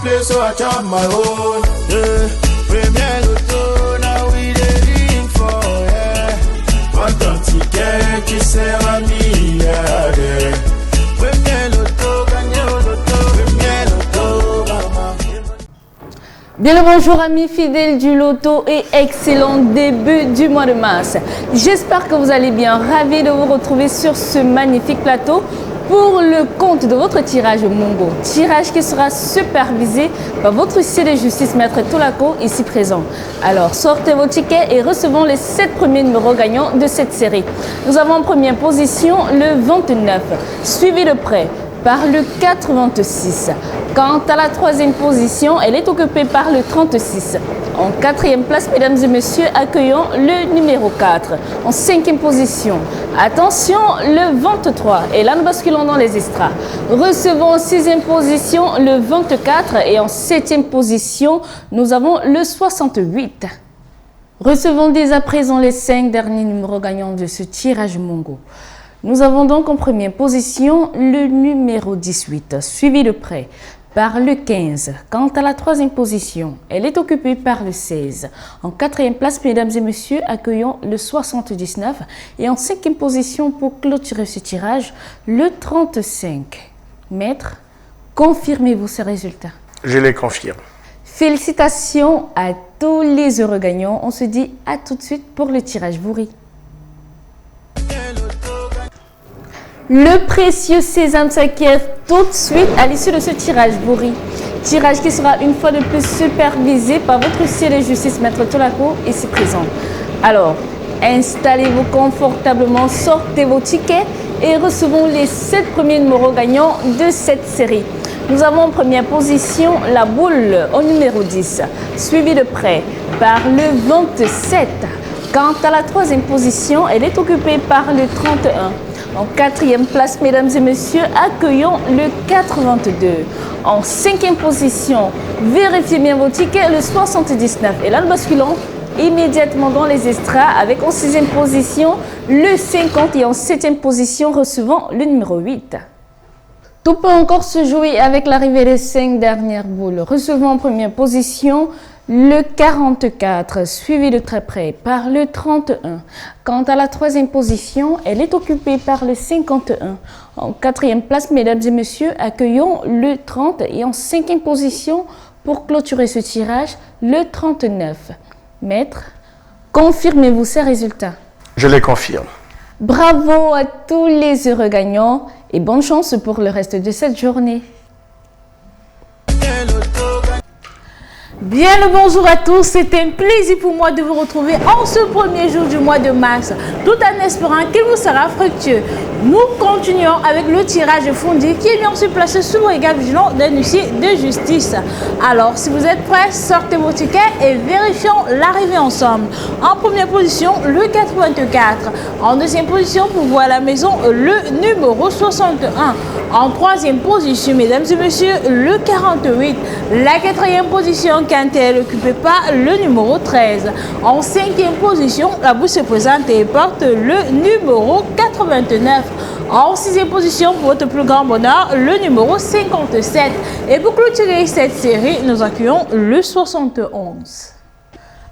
play, so I chop my own. Yeah. Premier Loto, now we dey for, yeah. Pas ton ticket qui sert à milliardaire. Premier Loto, gagné au loto. Premier Loto, maman. Bien le bonjour amis fidèles du loto et excellent début du mois de mars. J'espère que vous allez bien, ravi de vous retrouver sur ce magnifique plateau pour le compte de votre tirage Mongo. Tirage qui sera supervisé par votre huissier de justice Maître Tolako ici présent. Alors sortez vos tickets et recevons les 7 premiers numéros gagnants de cette série. Nous avons en première position le 29, suivi de près par le 86. Quant à la troisième position, elle est occupée par le 36. En quatrième place, mesdames et messieurs, accueillons le numéro 4. En cinquième position, attention, le 23. Et là, nous basculons dans les extras. Recevons en sixième position le 24. Et en septième position, nous avons le 68. Recevons dès à présent les 5 derniers numéros gagnants de ce tirage Mongo. Nous avons donc en première position le numéro 18, suivi de près par le 15. Quant à la troisième position, elle est occupée par le 16. En quatrième place, mesdames et messieurs, accueillons le 79. Et en cinquième position, pour clôturer ce tirage, le 35. Maître, confirmez-vous ces résultats? Je les confirme. Félicitations à tous les heureux gagnants. On se dit à tout de suite pour le tirage Bourri. Le précieux sésame s'acquiert tout de suite à l'issue de ce tirage Bourri. Tirage qui sera une fois de plus supervisé par votre huissier de justice Maître Tolako ici présent. Alors, installez-vous confortablement, sortez vos tickets et recevons les 7 premiers numéros gagnants de cette série. Nous avons en première position la boule au numéro 10, suivi de près par le 27. Quant à la troisième position, elle est occupée par le 31. En quatrième place, mesdames et messieurs, accueillons le 82. En cinquième position, vérifiez bien vos tickets, le 79. Et là, nous basculons immédiatement dans les extras avec en sixième position le 50 et en septième position, recevons le numéro 8. Tout peut encore se jouer avec l'arrivée des 5 dernières boules. Recevons en première position le 44, suivi de très près par le 31. Quant à la troisième position, elle est occupée par le 51. En quatrième place, mesdames et messieurs, accueillons le 30 et en cinquième position, pour clôturer ce tirage, le 39. Maître, confirmez-vous ces résultats? Je les confirme. Bravo à tous les heureux gagnants et bonne chance pour le reste de cette journée. Bien le bonjour à tous, c'est un plaisir pour moi de vous retrouver en ce premier jour du mois de mars, tout en espérant qu'il vous sera fructueux. Nous continuons avec le tirage fondi qui est bien sûr placé sous le regard vigilant d'un huissier de justice. Alors, si vous êtes prêts, sortez vos tickets et vérifions l'arrivée ensemble. En première position, le 84. En deuxième position, pour voir à la maison, le numéro 61. En troisième position, mesdames et messieurs, le 48. La quatrième position, quand elle occupait pas le numéro 13. En cinquième position, la bourse se présente et porte le numéro 89. En sixième position, pour votre plus grand bonheur, le numéro 57. Et pour clôturer cette série, nous accueillons le 71.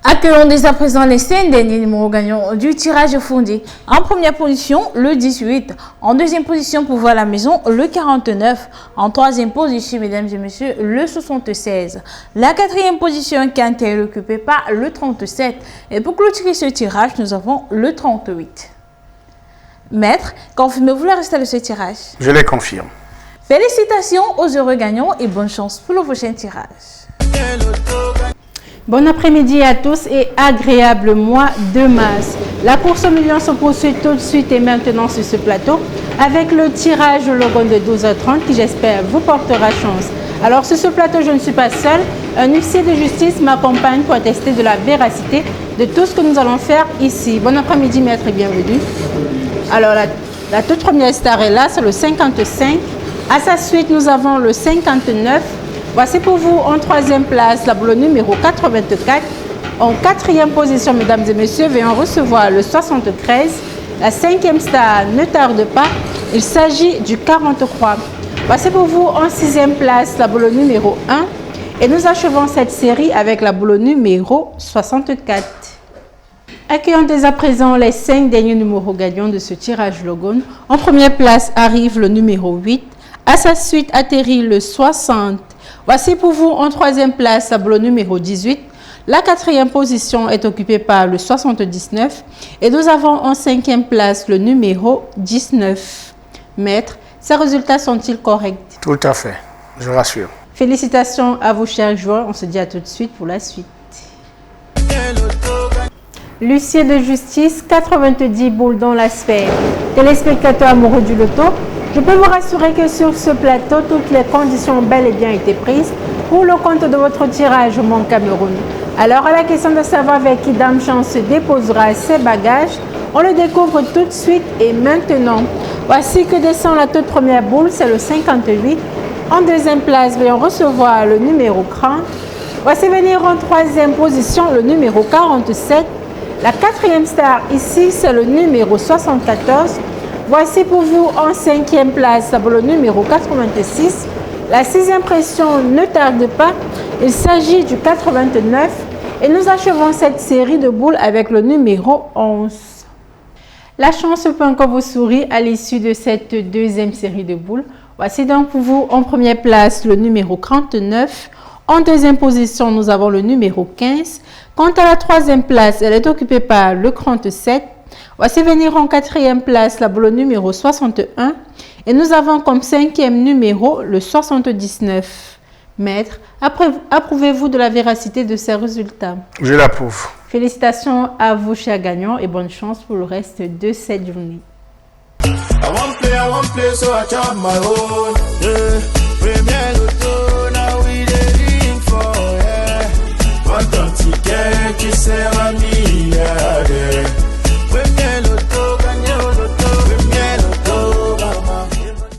Accueillons dès à présent les 5 derniers numéros gagnants du tirage fondi. En première position, le 18. En deuxième position, pour voir la maison, le 49. En troisième position, mesdames et messieurs, le 76. La quatrième position, quand elle occupait pas, le 37. Et pour clôturer ce tirage, nous avons le 38. Maître, confirmez-vous le résultat de ce tirage? Je les confirme. Félicitations aux heureux gagnants et bonne chance pour le prochain tirage. Bon après-midi à tous et agréable mois de mars. La course aux millions se poursuit tout de suite et maintenant sur ce plateau avec le tirage au logo de 12h30 qui j'espère vous portera chance. Alors sur ce plateau, je ne suis pas seule. Un huissier de justice m'accompagne pour attester de la véracité de tout ce que nous allons faire ici. Bon après-midi maître et bienvenue. Alors la toute première star est là, c'est le 55. À sa suite, nous avons le 59. Voici pour vous en troisième place la boule numéro 84. En quatrième position, mesdames et messieurs, vient recevoir le 73. La cinquième star ne tarde pas. Il s'agit du 43. Voici pour vous en sixième place la boule numéro 1. Et nous achevons cette série avec la boule numéro 64. Accueillons dès à présent les 5 derniers numéros gagnants de ce tirage Logone. En première place arrive le numéro 8. À sa suite atterrit le 60. Voici pour vous en troisième place la boule numéro 18. La quatrième position est occupée par le 79. Et nous avons en cinquième place le numéro 19. Maître, ces résultats sont-ils corrects? Tout à fait, je rassure. Félicitations à vous, chers joueurs. On se dit à tout de suite pour la suite. L'huissier de justice, 90 boules dans la sphère. Téléspectateurs amoureux du loto, je peux vous rassurer que sur ce plateau, toutes les conditions ont bel et bien été prises pour le compte de votre tirage au Mon Cameroun. Alors, à la question de savoir avec qui Dame Chance déposera ses bagages, on le découvre tout de suite et maintenant. Voici que descend la toute première boule, c'est le 58. En deuxième place, veuillons recevoir le numéro 30. Voici venir en troisième position le numéro 47. La quatrième star ici, c'est le numéro 74. Voici pour vous en cinquième place le numéro 86. La sixième pression ne tarde pas. Il s'agit du 89. Et nous achevons cette série de boules avec le numéro 11. La chance peut encore vous sourire à l'issue de cette deuxième série de boules. Voici donc pour vous en première place le numéro 39. En deuxième position, nous avons le numéro 15. Quant à la troisième place, elle est occupée par le 37. Voici venir en quatrième place la boule numéro 61. Et nous avons comme cinquième numéro le 79. Maître, approuvez-vous de la véracité de ces résultats? Je l'approuve. Félicitations à vous, chers gagnants, et bonne chance pour le reste de cette journée. I want play, so I chop my own. Yeah. Premier